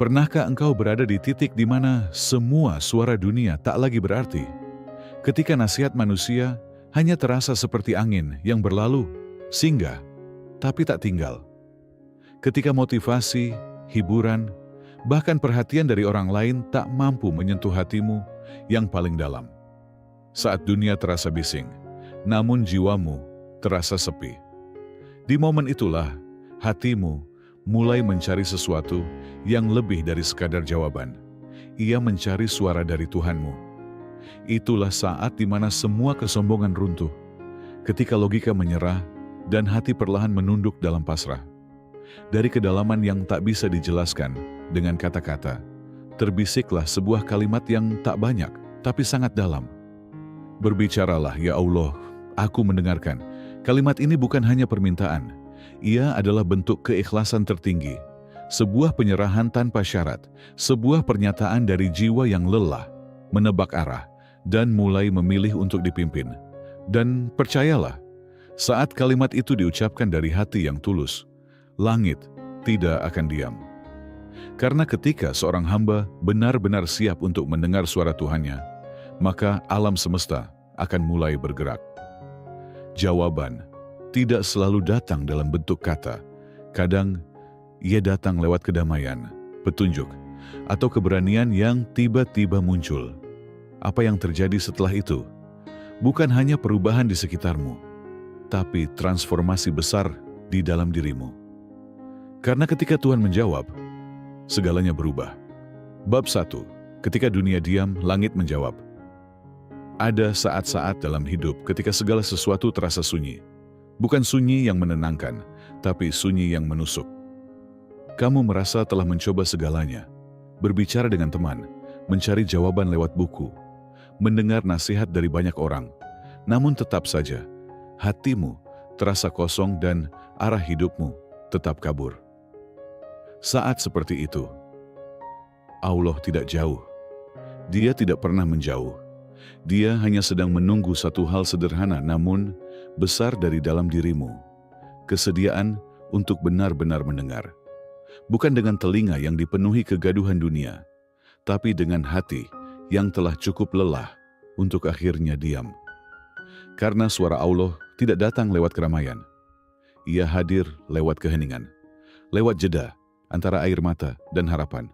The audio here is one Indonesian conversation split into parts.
Pernahkah engkau berada di titik di mana semua suara dunia tak lagi berarti? Ketika nasihat manusia hanya terasa seperti angin yang berlalu, singgah, tapi tak tinggal. Ketika motivasi, hiburan, bahkan perhatian dari orang lain tak mampu menyentuh hatimu yang paling dalam. Saat dunia terasa bising, namun jiwamu terasa sepi. Di momen itulah hatimu mulai mencari sesuatu yang lebih dari sekadar jawaban. Ia mencari suara dari Tuhanmu. Itulah saat di mana semua kesombongan runtuh, ketika logika menyerah dan hati perlahan menunduk dalam pasrah. Dari kedalaman yang tak bisa dijelaskan dengan kata-kata, terbisiklah sebuah kalimat yang tak banyak, tapi sangat dalam. Berbicaralah ya Allah, aku mendengarkan. Kalimat ini bukan hanya permintaan, ia adalah bentuk keikhlasan tertinggi, sebuah penyerahan tanpa syarat, sebuah pernyataan dari jiwa yang lelah, menebak arah, dan mulai memilih untuk dipimpin. Dan percayalah, saat kalimat itu diucapkan dari hati yang tulus, langit tidak akan diam. Karena ketika seorang hamba benar-benar siap untuk mendengar suara Tuhannya, maka alam semesta akan mulai bergerak. Jawaban tidak selalu datang dalam bentuk kata. Kadang ia datang lewat kedamaian, petunjuk, atau keberanian yang tiba-tiba muncul. Apa yang terjadi setelah itu bukan hanya perubahan di sekitarmu, tapi transformasi besar di dalam dirimu. Karena ketika Tuhan menjawab, segalanya berubah. Bab 1. Ketika dunia diam, langit menjawab. Ada saat-saat dalam hidup ketika segala sesuatu terasa sunyi. Bukan sunyi yang menenangkan, tapi sunyi yang menusuk. Kamu merasa telah mencoba segalanya, berbicara dengan teman, mencari jawaban lewat buku, mendengar nasihat dari banyak orang, namun tetap saja, hatimu terasa kosong dan arah hidupmu tetap kabur. Saat seperti itu, Allah tidak jauh. Dia tidak pernah menjauh. Dia hanya sedang menunggu satu hal sederhana namun besar dari dalam dirimu. Kesediaan untuk benar-benar mendengar. Bukan dengan telinga yang dipenuhi kegaduhan dunia, tapi dengan hati yang telah cukup lelah untuk akhirnya diam. Karena suara Allah tidak datang lewat keramaian. Ia hadir lewat keheningan, lewat jeda antara air mata dan harapan,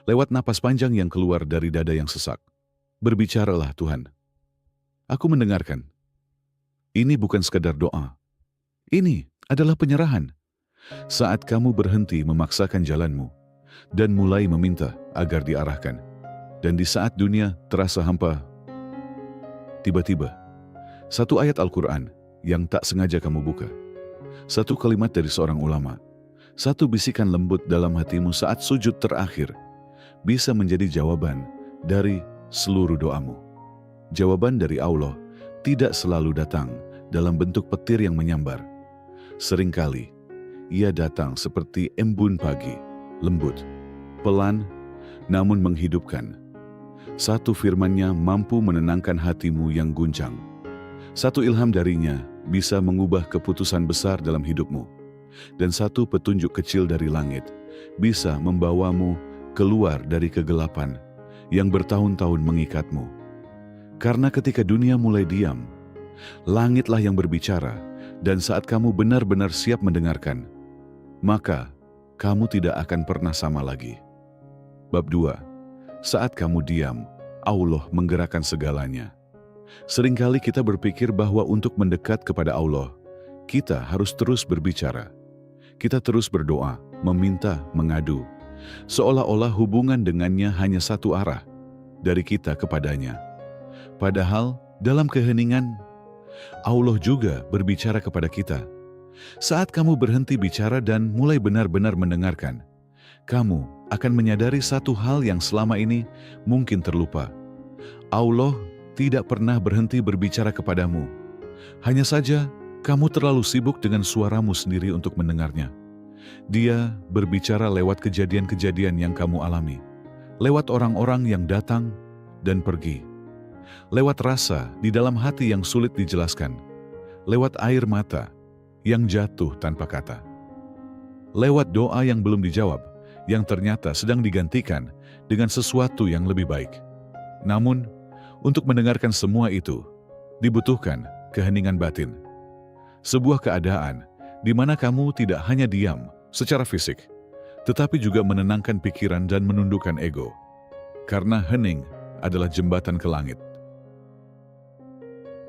lewat napas panjang yang keluar dari dada yang sesak. Berbicaralah Tuhan. Aku mendengarkan. Ini bukan sekadar doa. Ini adalah penyerahan. Saat kamu berhenti memaksakan jalanmu dan mulai meminta agar diarahkan. Dan di saat dunia terasa hampa, tiba-tiba satu ayat Al-Quran yang tak sengaja kamu buka. Satu kalimat dari seorang ulama. Satu bisikan lembut dalam hatimu saat sujud terakhir bisa menjadi jawaban dari seluruh doamu. Jawaban dari Allah tidak selalu datang dalam bentuk petir yang menyambar. Seringkali ia datang seperti embun pagi, lembut, pelan, namun menghidupkan. Satu firman-Nya mampu menenangkan hatimu yang guncang. Satu ilham darinya bisa mengubah keputusan besar dalam hidupmu. Dan satu petunjuk kecil dari langit bisa membawamu keluar dari kegelapan yang bertahun-tahun mengikatmu. Karena ketika dunia mulai diam, langitlah yang berbicara, dan saat kamu benar-benar siap mendengarkan, maka kamu tidak akan pernah sama lagi. Bab 2. Saat kamu diam, Allah menggerakkan segalanya. Seringkali kita berpikir bahwa untuk mendekat kepada Allah, kita harus terus berbicara. Kita terus berdoa, meminta, mengadu, seolah-olah hubungan dengannya hanya satu arah, dari kita kepadanya. Padahal dalam keheningan, Allah juga berbicara kepada kita. Saat kamu berhenti bicara dan mulai benar-benar mendengarkan, kamu akan menyadari satu hal yang selama ini mungkin terlupa. Allah tidak pernah berhenti berbicara kepadamu. Hanya saja, kamu terlalu sibuk dengan suaramu sendiri untuk mendengarnya. Dia berbicara lewat kejadian-kejadian yang kamu alami, lewat orang-orang yang datang dan pergi, lewat rasa di dalam hati yang sulit dijelaskan, lewat air mata yang jatuh tanpa kata, lewat doa yang belum dijawab, yang ternyata sedang digantikan dengan sesuatu yang lebih baik. Namun, untuk mendengarkan semua itu, dibutuhkan keheningan batin. Sebuah keadaan di mana kamu tidak hanya diam secara fisik, tetapi juga menenangkan pikiran dan menundukkan ego. Karena hening adalah jembatan ke langit.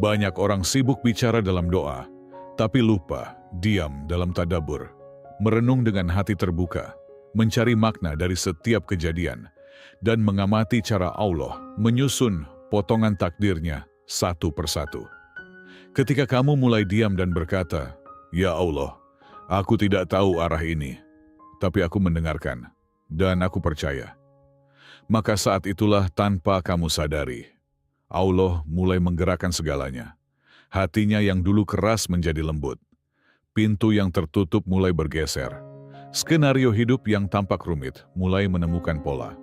Banyak orang sibuk bicara dalam doa, tapi lupa diam dalam tadabbur, merenung dengan hati terbuka, mencari makna dari setiap kejadian, dan mengamati cara Allah menyusun potongan takdirnya satu persatu. Ketika kamu mulai diam dan berkata, "Ya Allah, aku tidak tahu arah ini, tapi aku mendengarkan, dan aku percaya." Maka saat itulah tanpa kamu sadari, Allah mulai menggerakkan segalanya. Hatinya yang dulu keras menjadi lembut. Pintu yang tertutup mulai bergeser. Skenario hidup yang tampak rumit mulai menemukan pola.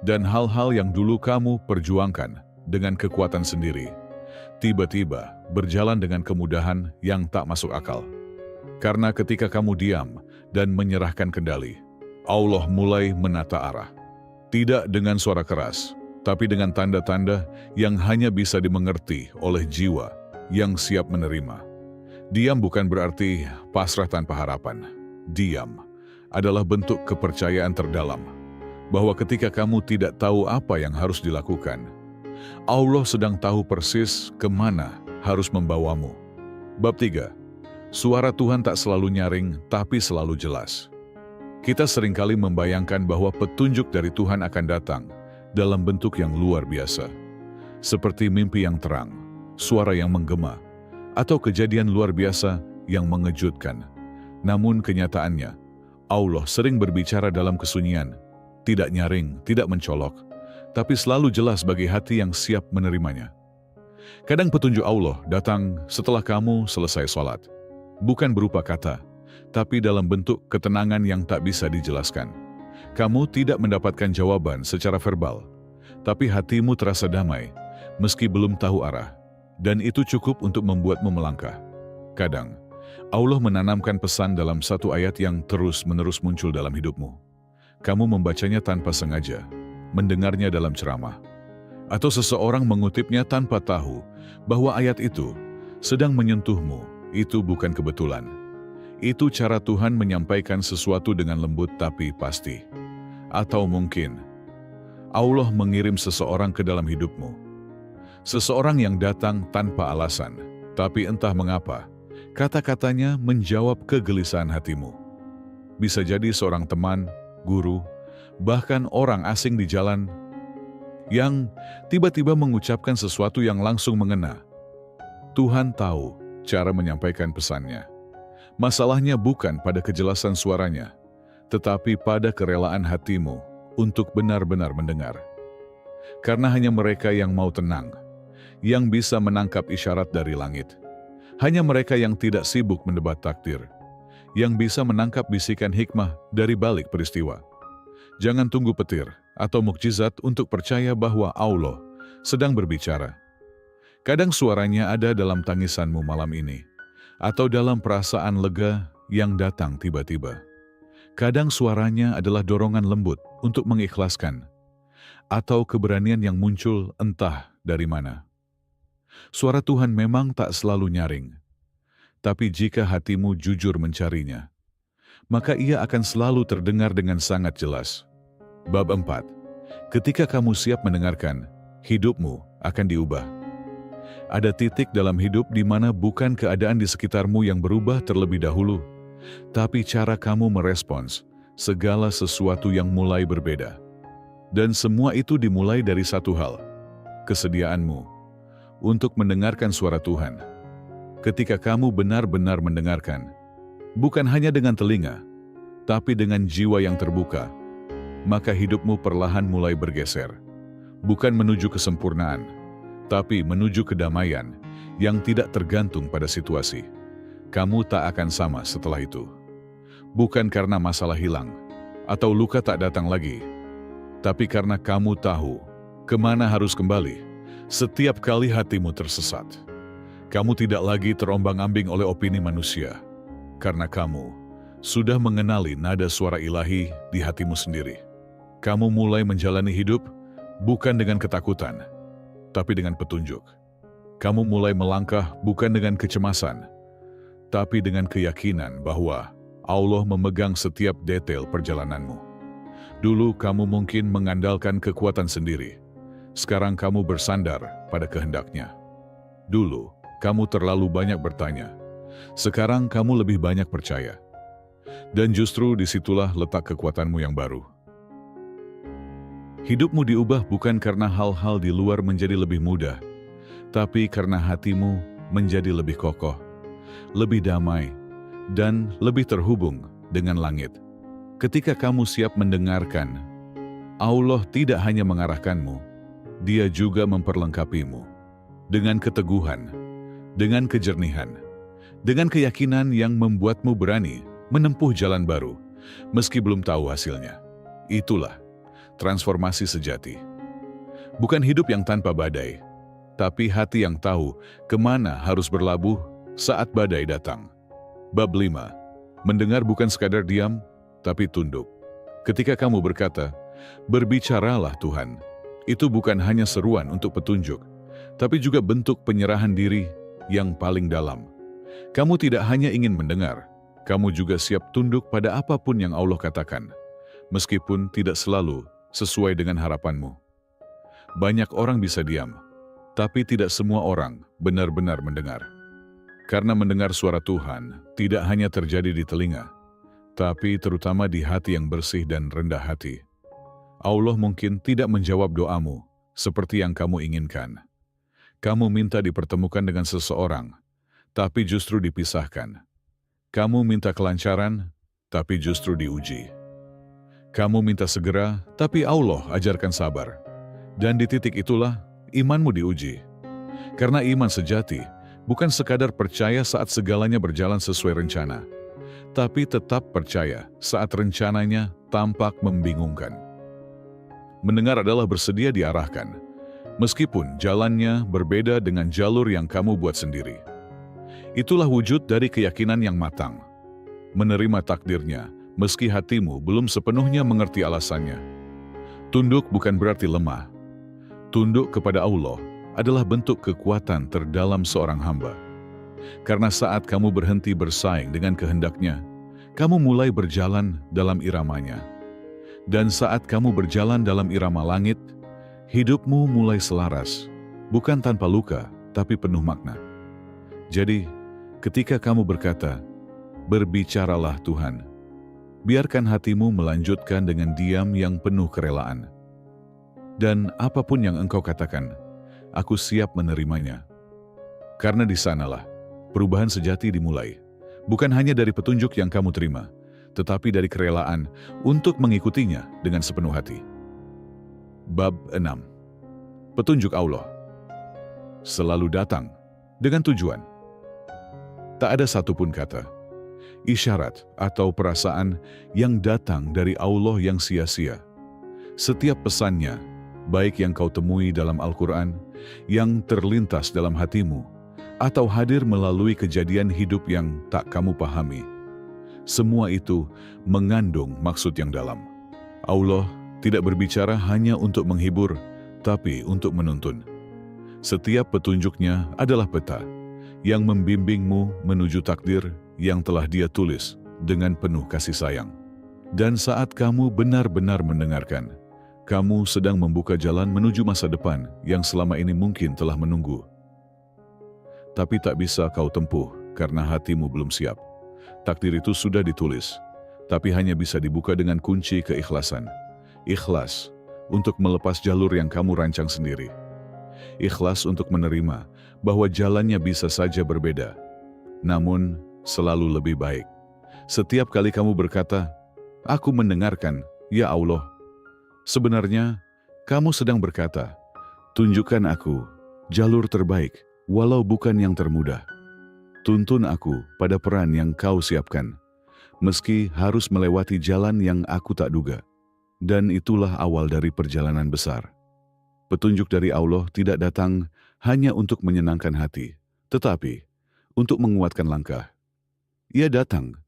Dan hal-hal yang dulu kamu perjuangkan dengan kekuatan sendiri, tiba-tiba berjalan dengan kemudahan yang tak masuk akal. Karena ketika kamu diam dan menyerahkan kendali, Allah mulai menata arah. Tidak dengan suara keras, tapi dengan tanda-tanda yang hanya bisa dimengerti oleh jiwa yang siap menerima. Diam bukan berarti pasrah tanpa harapan. Diam adalah bentuk kepercayaan terdalam, bahwa ketika kamu tidak tahu apa yang harus dilakukan, Allah sedang tahu persis kemana harus membawamu. Bab 3. Suara Tuhan tak selalu nyaring, tapi selalu jelas. Kita seringkali membayangkan bahwa petunjuk dari Tuhan akan datang dalam bentuk yang luar biasa, seperti mimpi yang terang, suara yang menggema, atau kejadian luar biasa yang mengejutkan. Namun kenyataannya, Allah sering berbicara dalam kesunyian, tidak nyaring, tidak mencolok, tapi selalu jelas bagi hati yang siap menerimanya. Kadang petunjuk Allah datang setelah kamu selesai sholat, bukan berupa kata, tapi dalam bentuk ketenangan yang tak bisa dijelaskan. Kamu tidak mendapatkan jawaban secara verbal, tapi hatimu terasa damai, meski belum tahu arah, dan itu cukup untuk membuatmu melangkah. Kadang, Allah menanamkan pesan dalam satu ayat yang terus-menerus muncul dalam hidupmu. Kamu membacanya tanpa sengaja, mendengarnya dalam ceramah, atau seseorang mengutipnya tanpa tahu bahwa ayat itu sedang menyentuhmu. Itu bukan kebetulan. Itu cara Tuhan menyampaikan sesuatu dengan lembut tapi pasti. Atau mungkin Allah mengirim seseorang ke dalam hidupmu. Seseorang yang datang tanpa alasan, tapi entah mengapa, kata-katanya menjawab kegelisahan hatimu. Bisa jadi seorang teman, guru, bahkan orang asing di jalan yang tiba-tiba mengucapkan sesuatu yang langsung mengena. Tuhan tahu cara menyampaikan pesannya. Masalahnya bukan pada kejelasan suaranya, tetapi pada kerelaan hatimu untuk benar-benar mendengar. Karena hanya mereka yang mau tenang, yang bisa menangkap isyarat dari langit. Hanya mereka yang tidak sibuk mendebat takdir, yang bisa menangkap bisikan hikmah dari balik peristiwa. Jangan tunggu petir atau mukjizat untuk percaya bahwa Allah sedang berbicara. Kadang suaranya ada dalam tangisanmu malam ini, atau dalam perasaan lega yang datang tiba-tiba. Kadang suaranya adalah dorongan lembut untuk mengikhlaskan, atau keberanian yang muncul entah dari mana. Suara Tuhan memang tak selalu nyaring, tapi jika hatimu jujur mencarinya, maka ia akan selalu terdengar dengan sangat jelas. Bab 4. Ketika kamu siap mendengarkan, hidupmu akan diubah. Ada titik dalam hidup di mana bukan keadaan di sekitarmu yang berubah terlebih dahulu, tapi cara kamu merespons segala sesuatu yang mulai berbeda. Dan semua itu dimulai dari satu hal, kesediaanmu untuk mendengarkan suara Tuhan. Ketika kamu benar-benar mendengarkan, bukan hanya dengan telinga, tapi dengan jiwa yang terbuka, maka hidupmu perlahan mulai bergeser, bukan menuju kesempurnaan, tapi menuju kedamaian yang tidak tergantung pada situasi. Kamu tak akan sama setelah itu. Bukan karena masalah hilang, atau luka tak datang lagi, tapi karena kamu tahu kemana harus kembali setiap kali hatimu tersesat. Kamu tidak lagi terombang-ambing oleh opini manusia, karena kamu sudah mengenali nada suara ilahi di hatimu sendiri. Kamu mulai menjalani hidup bukan dengan ketakutan, tapi dengan petunjuk. Kamu mulai melangkah bukan dengan kecemasan, tapi dengan keyakinan bahwa Allah memegang setiap detail perjalananmu. Dulu kamu mungkin mengandalkan kekuatan sendiri. Sekarang kamu bersandar pada kehendak-Nya. Dulu kamu terlalu banyak bertanya. Sekarang kamu lebih banyak percaya. Dan justru disitulah letak kekuatanmu yang baru. Hidupmu diubah bukan karena hal-hal di luar menjadi lebih mudah, tapi karena hatimu menjadi lebih kokoh, lebih damai, dan lebih terhubung dengan langit. Ketika kamu siap mendengarkan, Allah tidak hanya mengarahkanmu, Dia juga memperlengkapimu dengan keteguhan, dengan kejernihan, dengan keyakinan yang membuatmu berani menempuh jalan baru, meski belum tahu hasilnya. Itulah transformasi sejati. Bukan hidup yang tanpa badai, tapi hati yang tahu kemana harus berlabuh saat badai datang. Bab 5. Mendengar bukan sekadar diam, tapi tunduk. Ketika kamu berkata, "Berbicaralah Tuhan," itu bukan hanya seruan untuk petunjuk, tapi juga bentuk penyerahan diri yang paling dalam. Kamu tidak hanya ingin mendengar, kamu juga siap tunduk pada apapun yang Allah katakan, meskipun tidak selalu sesuai dengan harapanmu. Banyak orang bisa diam, tapi tidak semua orang benar-benar mendengar. Karena mendengar suara Tuhan tidak hanya terjadi di telinga, tapi terutama di hati yang bersih dan rendah hati. Allah mungkin tidak menjawab doamu seperti yang kamu inginkan. Kamu minta dipertemukan dengan seseorang, tapi justru dipisahkan. Kamu minta kelancaran, tapi justru diuji. Kamu minta segera, tapi Allah ajarkan sabar. Dan di titik itulah imanmu diuji. Karena iman sejati bukan sekadar percaya saat segalanya berjalan sesuai rencana, tapi tetap percaya saat rencananya tampak membingungkan. Mendengar adalah bersedia diarahkan, meskipun jalannya berbeda dengan jalur yang kamu buat sendiri. Itulah wujud dari keyakinan yang matang. Menerima takdirnya, meski hatimu belum sepenuhnya mengerti alasannya. Tunduk bukan berarti lemah. Tunduk kepada Allah adalah bentuk kekuatan terdalam seorang hamba. Karena saat kamu berhenti bersaing dengan kehendak-Nya, kamu mulai berjalan dalam iramanya. Dan saat kamu berjalan dalam irama langit, hidupmu mulai selaras, bukan tanpa luka, tapi penuh makna. Jadi, ketika kamu berkata, "Berbicaralah Tuhan," biarkan hatimu melanjutkan dengan diam yang penuh kerelaan. Dan apapun yang engkau katakan, aku siap menerimanya. Karena di sanalah perubahan sejati dimulai, bukan hanya dari petunjuk yang kamu terima, tetapi dari kerelaan untuk mengikutinya dengan sepenuh hati. Bab 6. Petunjuk Allah selalu datang dengan tujuan. Tak ada satupun kata, isyarat atau perasaan yang datang dari Allah yang sia-sia. Setiap pesannya, baik yang kau temui dalam Al-Quran, yang terlintas dalam hatimu, atau hadir melalui kejadian hidup yang tak kamu pahami, semua itu mengandung maksud yang dalam. Allah tidak berbicara hanya untuk menghibur, tapi untuk menuntun. Setiap petunjuk-Nya adalah peta yang membimbingmu menuju takdir yang telah Dia tulis dengan penuh kasih sayang. Dan saat kamu benar-benar mendengarkan, kamu sedang membuka jalan menuju masa depan yang selama ini mungkin telah menunggu. Tapi tak bisa kau tempuh karena hatimu belum siap. Takdir itu sudah ditulis, tapi hanya bisa dibuka dengan kunci keikhlasan. Ikhlas untuk melepas jalur yang kamu rancang sendiri. Ikhlas untuk menerima bahwa jalannya bisa saja berbeda, namun selalu lebih baik. Setiap kali kamu berkata, "Aku mendengarkan, ya Allah," sebenarnya kamu sedang berkata, "Tunjukkan aku jalur terbaik, walau bukan yang termudah. Tuntun aku pada peran yang Kau siapkan, meski harus melewati jalan yang aku tak duga." Dan itulah awal dari perjalanan besar. Petunjuk dari Allah tidak datang hanya untuk menyenangkan hati, tetapi untuk menguatkan langkah. Ia datang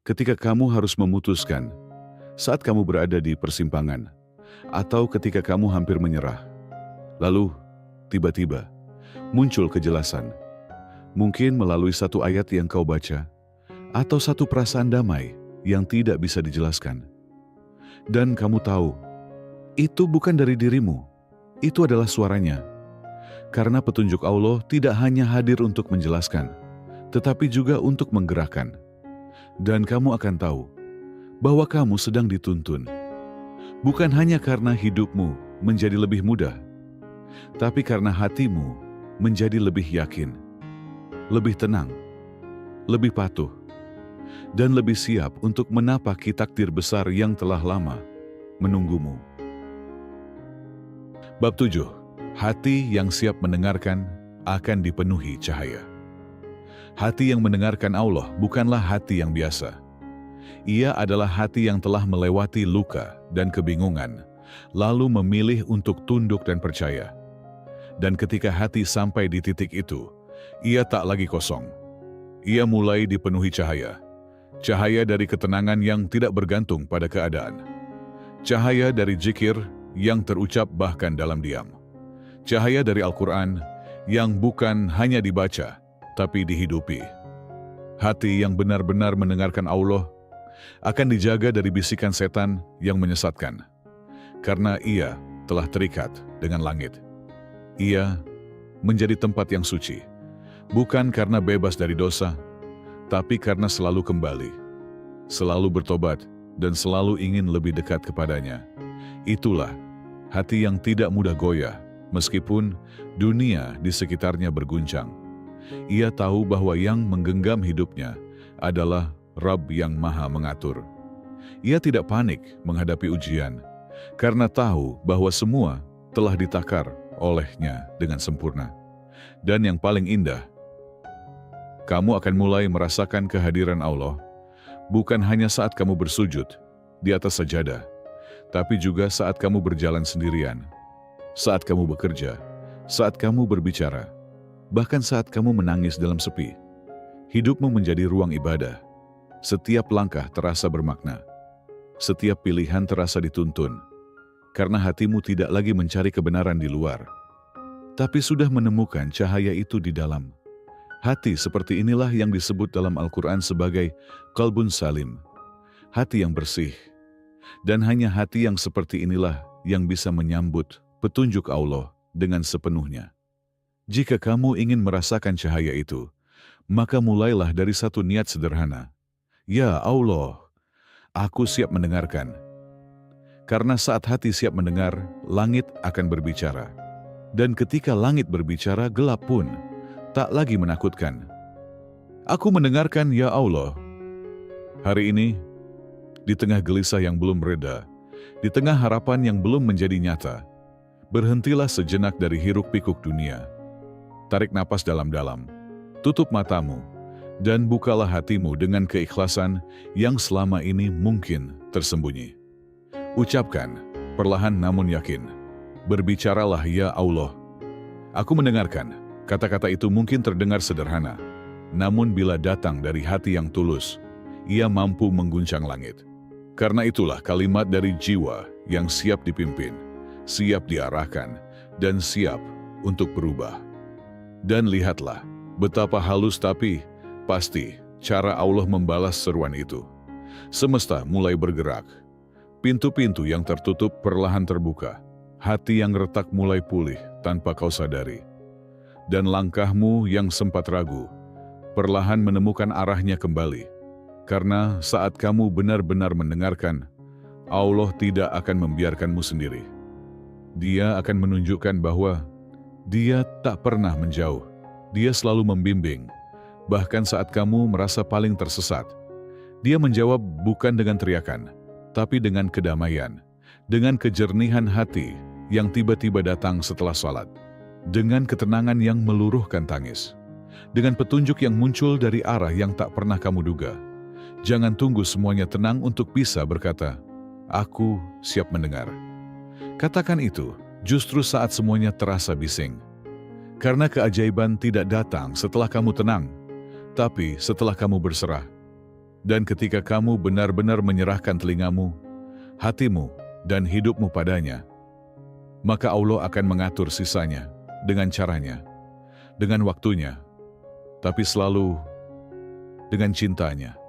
ketika kamu harus memutuskan, saat kamu berada di persimpangan, atau ketika kamu hampir menyerah. Lalu, tiba-tiba, muncul kejelasan. Mungkin melalui satu ayat yang kau baca, atau satu perasaan damai yang tidak bisa dijelaskan. Dan kamu tahu, itu bukan dari dirimu, itu adalah suaranya. Karena petunjuk Allah tidak hanya hadir untuk menjelaskan, tetapi juga untuk menggerakkan. Dan kamu akan tahu bahwa kamu sedang dituntun. Bukan hanya karena hidupmu menjadi lebih mudah, tapi karena hatimu menjadi lebih yakin, lebih tenang, lebih patuh, dan lebih siap untuk menapaki takdir besar yang telah lama menunggumu. Bab 7. Hati yang siap mendengarkan akan dipenuhi cahaya. Hati yang mendengarkan Allah bukanlah hati yang biasa. Ia adalah hati yang telah melewati luka dan kebingungan, lalu memilih untuk tunduk dan percaya. Dan ketika hati sampai di titik itu, ia tak lagi kosong. Ia mulai dipenuhi cahaya. Cahaya dari ketenangan yang tidak bergantung pada keadaan. Cahaya dari zikir yang terucap bahkan dalam diam. Cahaya dari Al-Quran yang bukan hanya dibaca, tapi dihidupi. Hati yang benar-benar mendengarkan Allah akan dijaga dari bisikan setan yang menyesatkan, karena ia telah terikat dengan langit. Ia menjadi tempat yang suci, bukan karena bebas dari dosa, tapi karena selalu kembali, selalu bertobat, dan selalu ingin lebih dekat kepadanya. Itulah hati yang tidak mudah goyah, meskipun dunia di sekitarnya berguncang. Ia tahu bahwa yang menggenggam hidupnya adalah Rabb yang Maha Mengatur. Ia tidak panik menghadapi ujian, karena tahu bahwa semua telah ditakar olehnya dengan sempurna. Dan yang paling indah, kamu akan mulai merasakan kehadiran Allah, bukan hanya saat kamu bersujud di atas sajadah, tapi juga saat kamu berjalan sendirian, saat kamu bekerja, saat kamu berbicara, bahkan saat kamu menangis dalam sepi. Hidupmu menjadi ruang ibadah. Setiap langkah terasa bermakna. Setiap pilihan terasa dituntun. Karena hatimu tidak lagi mencari kebenaran di luar, tapi sudah menemukan cahaya itu di dalam. Hati seperti inilah yang disebut dalam Al-Quran sebagai qalbun salim. Hati yang bersih. Dan hanya hati yang seperti inilah yang bisa menyambut petunjuk Allah dengan sepenuhnya. Jika kamu ingin merasakan cahaya itu, maka mulailah dari satu niat sederhana. Ya Allah, aku siap mendengarkan. Karena saat hati siap mendengar, langit akan berbicara. Dan ketika langit berbicara, gelap pun tak lagi menakutkan. Aku mendengarkan, ya Allah. Hari ini, di tengah gelisah yang belum reda, di tengah harapan yang belum menjadi nyata, berhentilah sejenak dari hiruk-pikuk dunia. Tarik napas dalam-dalam, tutup matamu, dan bukalah hatimu dengan keikhlasan yang selama ini mungkin tersembunyi. Ucapkan, perlahan namun yakin, berbicaralah ya Allah. Aku mendengarkan, kata-kata itu mungkin terdengar sederhana, namun bila datang dari hati yang tulus, ia mampu mengguncang langit. Karena itulah kalimat dari jiwa yang siap dipimpin, siap diarahkan, dan siap untuk berubah. Dan lihatlah, betapa halus tapi pasti cara Allah membalas seruan itu. Semesta mulai bergerak. Pintu-pintu yang tertutup perlahan terbuka. Hati yang retak mulai pulih tanpa kau sadari. Dan langkahmu yang sempat ragu, perlahan menemukan arahnya kembali. Karena saat kamu benar-benar mendengarkan, Allah tidak akan membiarkanmu sendiri. Dia akan menunjukkan bahwa Dia tak pernah menjauh. Dia selalu membimbing. Bahkan saat kamu merasa paling tersesat, Dia menjawab bukan dengan teriakan, tapi dengan kedamaian, dengan kejernihan hati yang tiba-tiba datang setelah salat, dengan ketenangan yang meluruhkan tangis, dengan petunjuk yang muncul dari arah yang tak pernah kamu duga. Jangan tunggu semuanya tenang untuk bisa berkata, "Aku siap mendengar." Katakan itu justru saat semuanya terasa bising. Karena keajaiban tidak datang setelah kamu tenang, tapi setelah kamu berserah. Dan ketika kamu benar-benar menyerahkan telingamu, hatimu, dan hidupmu padanya, maka Allah akan mengatur sisanya dengan caranya, dengan waktunya, tapi selalu dengan cintanya.